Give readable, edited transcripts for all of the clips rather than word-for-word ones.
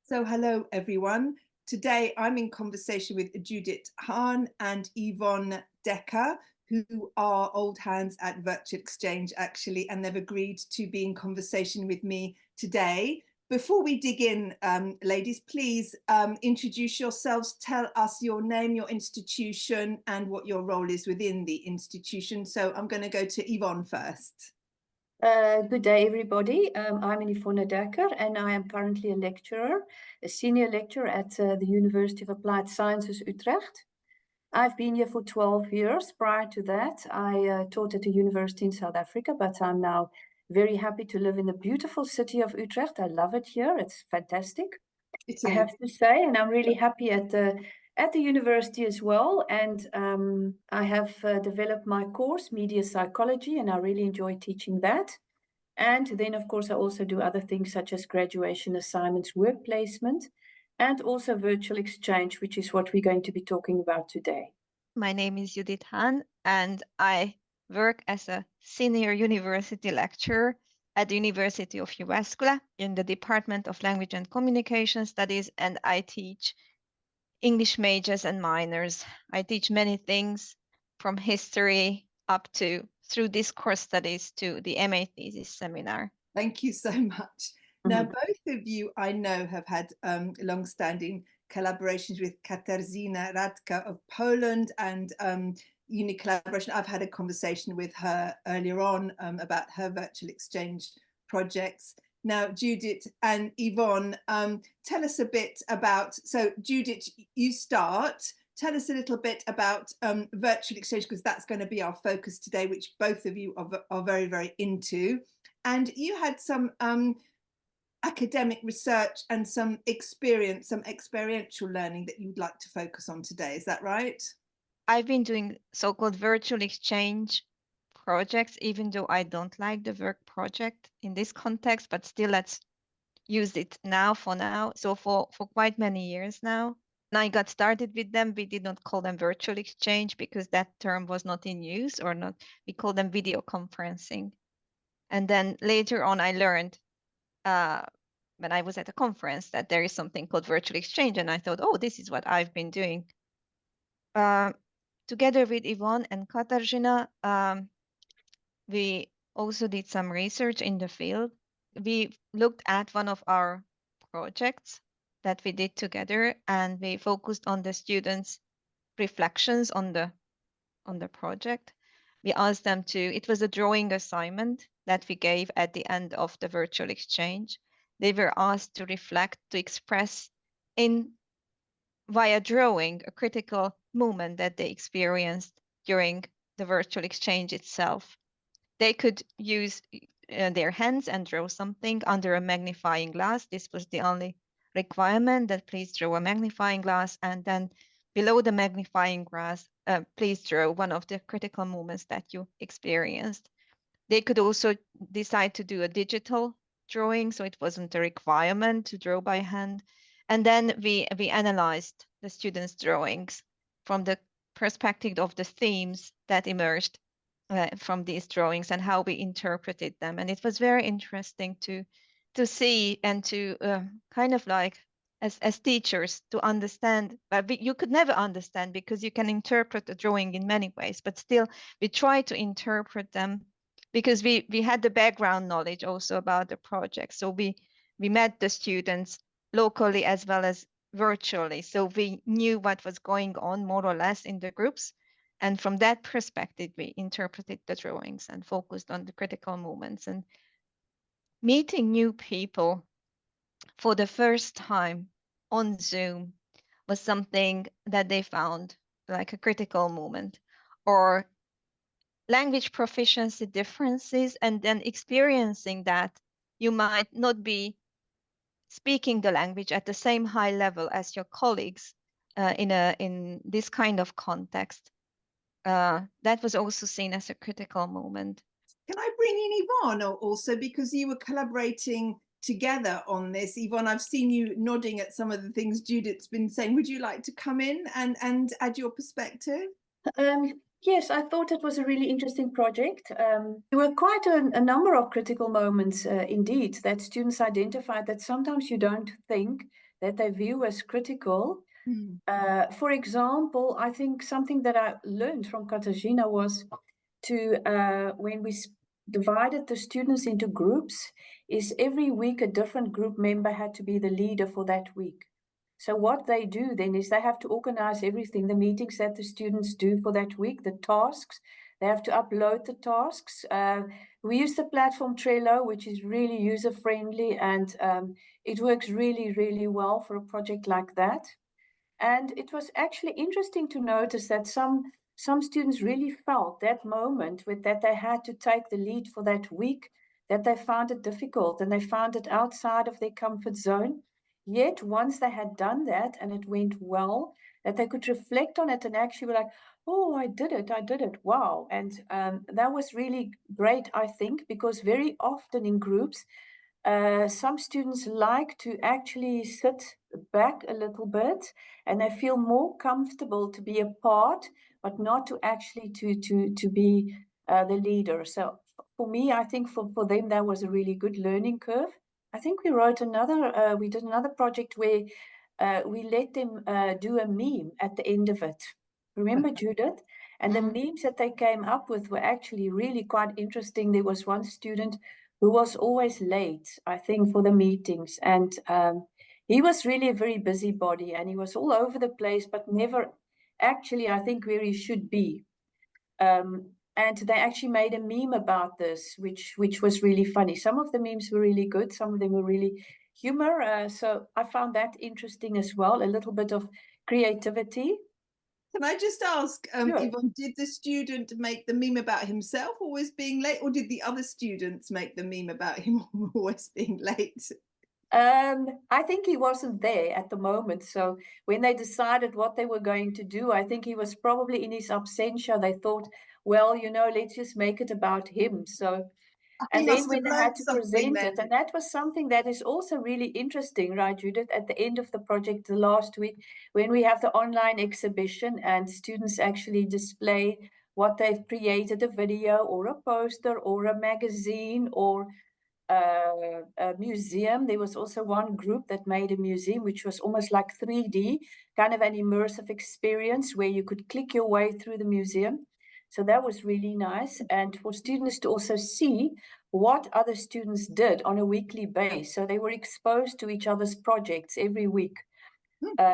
So hello everyone. Today I'm in conversation with Judit Hahn and Ivonne Dekker, who are old hands at Virtual Exchange actually, and they've agreed to be in conversation with me today. Before we dig in, ladies, please introduce yourselves, tell us your name, your institution, and what your role is within the institution. So I'm going to go to Ivonne first. Good day, everybody. I'm Ivonne Dekker, and I am currently a lecturer, a senior lecturer at the University of Applied Sciences, Utrecht. I've been here for 12 years. Prior to that, I taught at a university in South Africa, but I'm now very happy to live in the beautiful city of Utrecht. I love it here. It's fantastic, I have to say, and I'm really happy at the university as well. And I have developed my course, Media Psychology, and I really enjoy teaching that. And then, of course, I also do other things such as graduation assignments, work placement, and also virtual exchange, which is what we're going to be talking about today. My name is Judit Hahn, and I work as a senior university lecturer at the University of Jyväskylä in the Department of Language and Communication Studies, and I teach English majors and minors. I teach many things from history up to through discourse studies to the MA thesis seminar. Thank you so much. Now, both of you I know have had long-standing collaborations with Katarzyna Radka of Poland and UNICollaboration. I've had a conversation with her earlier on about her virtual exchange projects. Now, Judit and Ivonne, tell us a bit about, so Judit, you start. Tell us a little bit about virtual exchange, because that's going to be our focus today, which both of you are very, very into. And you had some academic research and some experience, some experiential learning that you'd like to focus on today. Is that right? I've been doing so-called virtual exchange projects, even though I don't like the work project in this context, but still let's use it now for now. So for quite many years now. When I got started with them, we did not call them virtual exchange because that term was not in use or not. We called them video conferencing. And then later on, I learned when I was at a conference that there is something called virtual exchange. And I thought, oh, this is what I've been doing. Together with Ivonne and Katarzyna, we also did some research in the field. We looked at one of our projects that we did together, and we focused on the students' reflections on the project. We asked them to, it was a drawing assignment that we gave at the end of the virtual exchange. They were asked to reflect, to express via drawing a critical moment that they experienced during the virtual exchange itself. They could use their hands and draw something under a magnifying glass. This was the only requirement, that please draw a magnifying glass, and then below the magnifying glass, please draw one of the critical moments that you experienced. They could also decide to do a digital drawing, so it wasn't a requirement to draw by hand. And then we analyzed the students' drawings from the perspective of the themes that emerged from these drawings and how we interpreted them. And it was very interesting to see and to kind of like as teachers to understand, but you could never understand because you can interpret a drawing in many ways, but still we try to interpret them because we had the background knowledge also about the project. So we met the students locally as well as virtually. So we knew what was going on more or less in the groups. And from that perspective, we interpreted the drawings and focused on the critical moments. And meeting new people for the first time on Zoom was something that they found like a critical moment, or language proficiency differences, and then experiencing that you might not be speaking the language at the same high level as your colleagues in this kind of context. That was also seen as a critical moment. Can I bring in Ivonne also, because you were collaborating together on this? Ivonne, I've seen you nodding at some of the things Judith's been saying. Would you like to come in and add your perspective? Yes, I thought it was a really interesting project. There were quite a number of critical moments indeed that students identified that sometimes you don't think that they view as critical. Mm. For example, I think something that I learned from Katarzyna was to, when we divided the students into groups, is every week a different group member had to be the leader for that week. So what they do then is they have to organize everything, the meetings that the students do for that week, the tasks. They have to upload the tasks. We use the platform Trello, which is really user-friendly, and it works really, really well for a project like that. And it was actually interesting to notice that some students really felt that moment with that they had to take the lead for that week, that they found it difficult and they found it outside of their comfort zone. Yet once they had done that and it went well, that they could reflect on it and actually were like, oh, I did it, wow. And that was really great, I think, because very often in groups, some students like to actually sit back a little bit and they feel more comfortable to be a part, but not to actually to be the leader. So for me, I think for them, that was a really good learning curve. I think we wrote another, we did another project where we let them do a meme at the end of it. Remember, Judith? And the memes that they came up with were actually really quite interesting. There was one student who was always late, I think, for the meetings. And he was really a very busybody and he was all over the place, but never actually, I think, where he should be. And they actually made a meme about this, which was really funny. Some of the memes were really good. Some of them were really humor. So I found that interesting as well, a little bit of creativity. Can I just ask, Sure. Ivonne, did the student make the meme about himself always being late, or did the other students make the meme about him always being late? I think he wasn't there at the moment. So when they decided what they were going to do, I think he was probably in his absentia. They thought, well, you know, let's just make it about him. So, and then when they had to present it, and that was something that is also really interesting, right, Judith, at the end of the project the last week, when we have the online exhibition and students actually display what they've created, a video or a poster or a magazine or a museum. There was also one group that made a museum, which was almost like 3D, kind of an immersive experience where you could click your way through the museum. So that was really nice. And for students to also see what other students did on a weekly basis. So they were exposed to each other's projects every week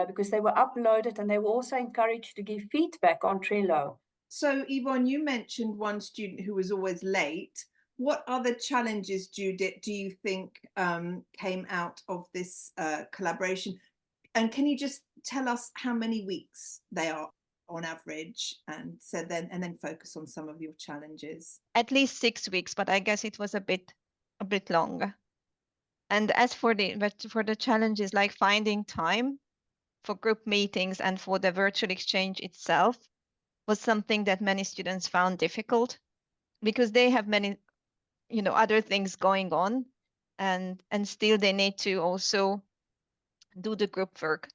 because they were uploaded, and they were also encouraged to give feedback on Trello. So Ivonne, you mentioned one student who was always late. What other challenges, Judith, do you think came out of this collaboration? And can you just tell us how many weeks they are on average, and so then focus on some of your challenges? At least 6 weeks, but I guess it was a bit longer. And as for the challenges, like finding time for group meetings and for the virtual exchange itself, was something that many students found difficult because they have many, other things going on, and still they need to also do the group work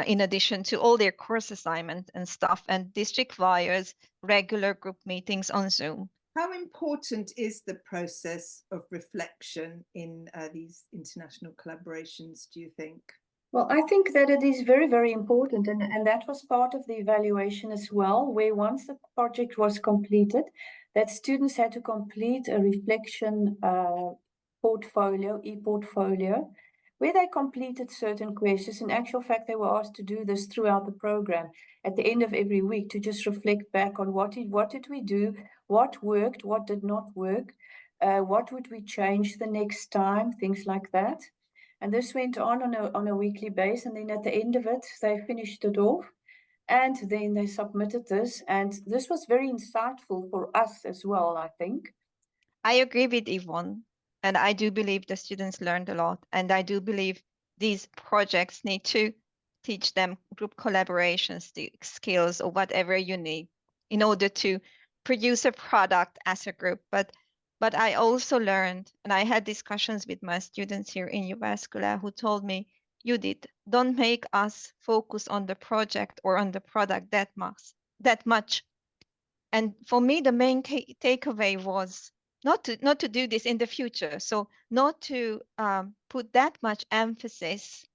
in addition to all their course assignments and stuff. And this requires regular group meetings on Zoom. How important is the process of reflection in these international collaborations, do you think? Well, I think that it is very, very important. And that was part of the evaluation as well, where once the project was completed, that students had to complete a reflection portfolio, e-portfolio, where they completed certain questions. In actual fact, they were asked to do this throughout the program at the end of every week to just reflect back on what did we do, what worked, what did not work, what would we change the next time, things like that. And this went on a weekly basis. And then at the end of it, they finished it off. And then they submitted this. And this was very insightful for us as well, I think. I agree with Yvonne. And I do believe the students learned a lot. And I do believe these projects need to teach them group collaboration skills or whatever you need in order to produce a product as a group. But I also learned, and I had discussions with my students here in Uvascular who told me, Judith, don't make us focus on the project or on the product that much. And for me, the main takeaway was not to do this in the future. So not to put that much emphasis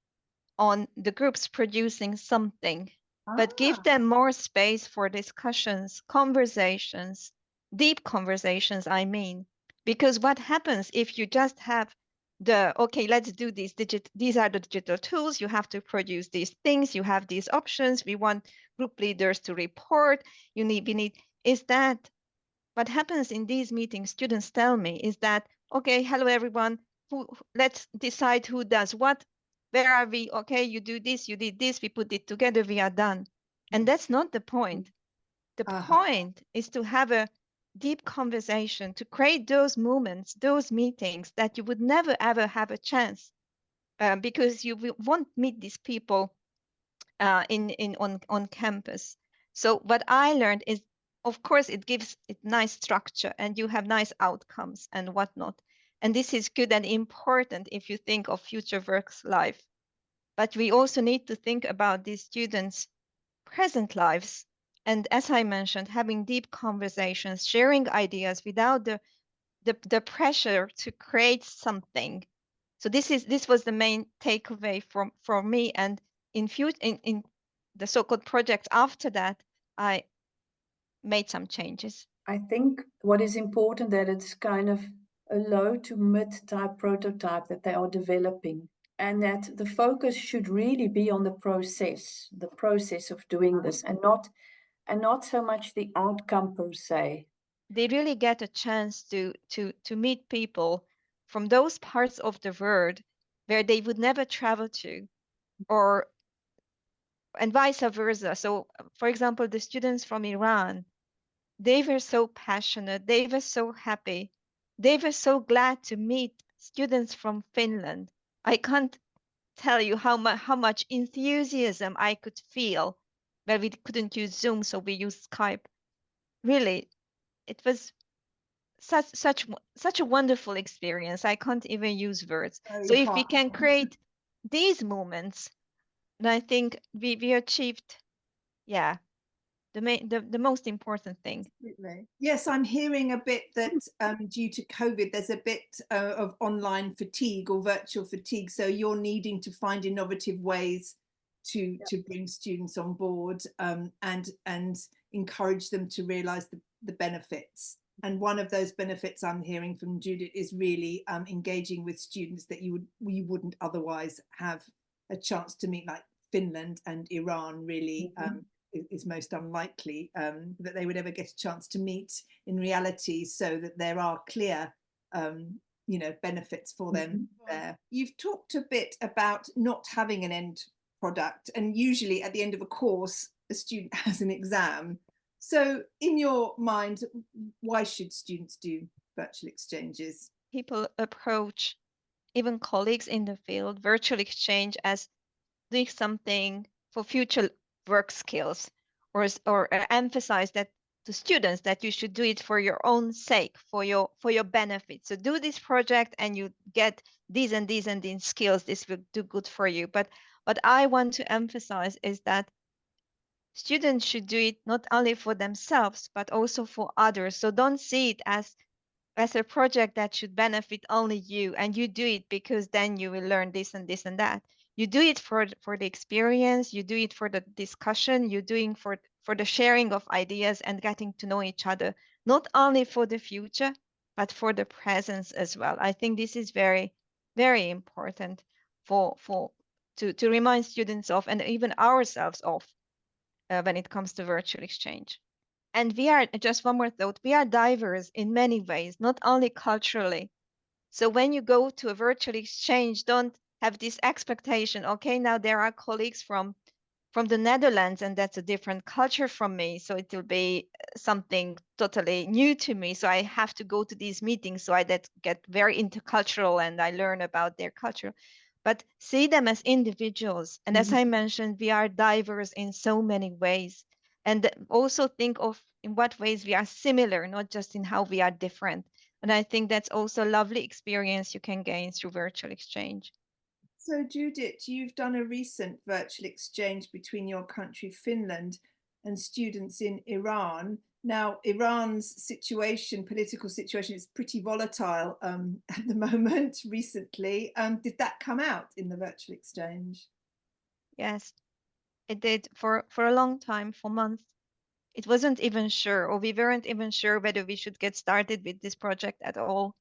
on the groups producing something, but give them more space for discussions, conversations, deep conversations, I mean. Because what happens if you just have okay, let's do these these are the digital tools, you have to produce these things, you have these options, we want group leaders to report, we need, is that what happens in these meetings, students tell me, is that, okay, hello everyone, let's decide who does what, where are we, okay, you do this, you did this, we put it together, we are done. And that's not the point. The point is to have a deep conversation, to create those moments, those meetings that you would never ever have a chance, because you won't meet these people on campus. So what I learned is, of course, it gives it nice structure and you have nice outcomes and whatnot. And this is good and important if you think of future work life. But we also need to think about these students' present lives. And as I mentioned, having deep conversations, sharing ideas without the pressure to create something. So this was the main takeaway for me. And in the so-called project after that, I made some changes. I think what is important that it's kind of a low to mid type prototype that they are developing, and that the focus should really be on the process of doing this, and not so much the outcome per se. They really get a chance to meet people from those parts of the world where they would never travel to, and vice versa. So, for example, the students from Iran, they were so passionate, they were so happy, they were so glad to meet students from Finland. I can't tell you how much enthusiasm I could feel. Well, we couldn't use Zoom, so we used Skype. Really, it was such a wonderful experience. I can't even use words. So if we can create these moments, then I think we achieved, yeah, the most important thing. Absolutely. Yes, I'm hearing a bit that due to COVID, there's a bit of online fatigue or virtual fatigue. So you're needing to find innovative ways to bring students on board and encourage them to realize the benefits. And one of those benefits I'm hearing from Judit is really engaging with students that you wouldn't otherwise have a chance to meet, like Finland and Iran really is most unlikely that they would ever get a chance to meet in reality, so that there are clear benefits for them there. You've talked a bit about not having an end product, and usually at the end of a course a student has an exam. So in your mind, why should students do virtual exchanges? People approach, even colleagues in the field, virtual exchange as doing something for future work skills, or emphasize that to students that you should do it for your own sake, for your benefit. So do this project and you get these and these and these skills. This will do good for you. But what I want to emphasize is that students should do it not only for themselves, but also for others. So don't see it as a project that should benefit only you, and you do it because then you will learn this and this and that. You do it for the experience, you do it for the discussion, you're doing for the sharing of ideas and getting to know each other, not only for the future, but for the presence as well. I think this is very, very important to remind students of, and even ourselves of, when it comes to virtual exchange. And we are, just one more thought, we are diverse in many ways, not only culturally. So when you go to a virtual exchange, don't have this expectation, okay, now there are colleagues from the Netherlands and that's a different culture from me. So it will be something totally new to me. So I have to go to these meetings so I get very intercultural and I learn about their culture. But see them as individuals. And as I mentioned, we are diverse in so many ways. And also think of in what ways we are similar, not just in how we are different. And I think that's also a lovely experience you can gain through virtual exchange. So Judit, you've done a recent virtual exchange between your country, Finland, and students in Iran. Now, Iran's political situation, is pretty volatile at the moment recently. Did that come out in the virtual exchange? Yes, it did for a long time, for months. It wasn't even sure, or we weren't even sure whether we should get started with this project at all.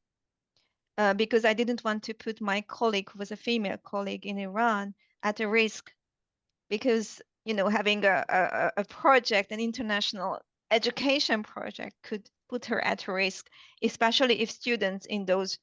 Because I didn't want to put my colleague, who was a female colleague in Iran, at a risk. Because, you know, having a project, an international education project, could put her at risk, especially if students in those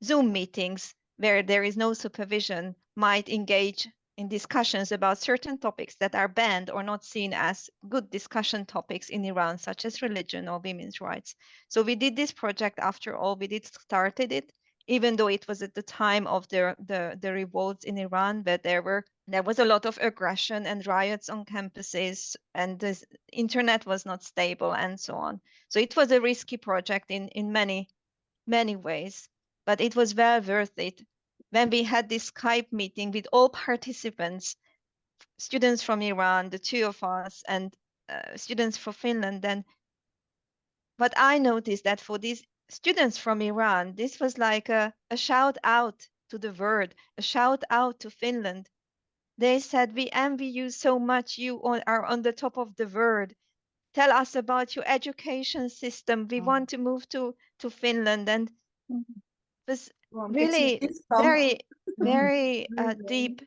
Zoom meetings where there is no supervision might engage in discussions about certain topics that are banned or not seen as good discussion topics in Iran, such as religion or women's rights. So we did this project after all. We did started it, even though it was at the time of the revolts in Iran, but there was a lot of aggression and riots on campuses, and the internet was not stable and so on. So it was a risky project in many ways, but it was well worth it. When we had this Skype meeting with all participants, students from Iran, the two of us, and students from Finland, then what I noticed that for these students from Iran, this was like a shout out to the world, a shout out to Finland. They said, "We envy you so much. You are on the top of the world. Tell us about your education system. We want to move to Finland." And it was Well, I'm getting really goosebumps. very Amazing.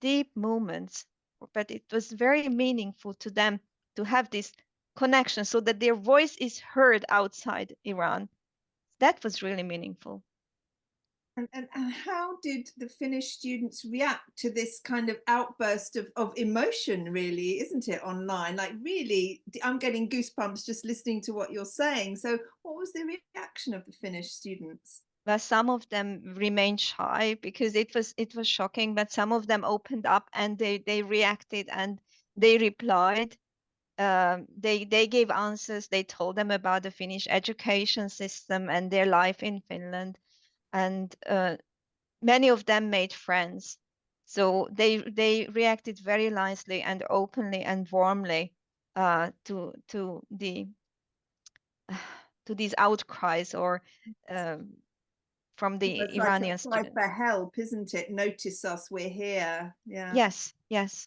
deep moments, but it was very meaningful to them to have this connection so that their voice is heard outside Iran. That was really meaningful. And how did the Finnish students react to this kind of outburst of emotion, really, isn't it, online? Like, really, I'm getting goosebumps just listening to what you're saying. So what was the reaction of the Finnish students? Well, some of them remained shy because it was shocking, but some of them opened up and they reacted and they replied. They gave answers. They told them about the Finnish education system and their life in Finland, and many of them made friends. So they reacted very nicely and openly and warmly to the to these outcries or from the It's like a Iranian cry students. for help, isn't it? Notice us, we're here. Yeah. Yes, yes.